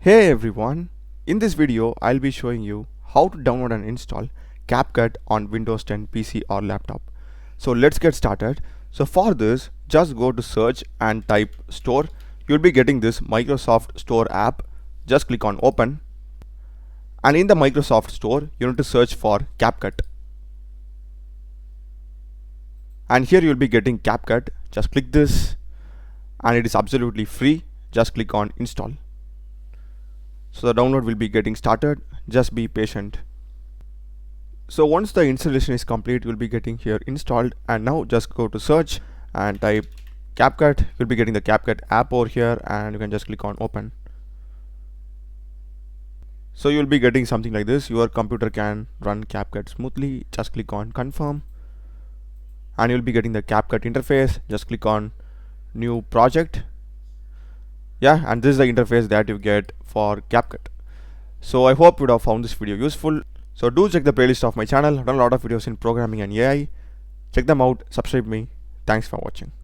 Hey everyone, in this video I'll be showing you how to download and install Capcut on Windows 10 PC or laptop. So let's get started. So for this, just go to search and type store. You'll be getting this Microsoft Store app. Just click on open, and in the Microsoft Store you need to search for Capcut, and here you'll be getting Capcut. Just click this and it is absolutely free. Just click on install. So the download will be getting started. Just be patient. So once the installation is complete, you'll be getting here installed, and now just go to search and type Capcut. You'll be getting the Capcut app over here, and you can just click on open. So you'll be getting something like this. Your computer can run Capcut smoothly. Just click on confirm, and you'll be getting the Capcut interface. Just click on new project. Yeah, and this is the interface that you get for Capcut. So I hope you would have found this video useful. So do check the playlist of my channel. I've done a lot of videos in programming and AI. Check them out, subscribe me. Thanks for watching.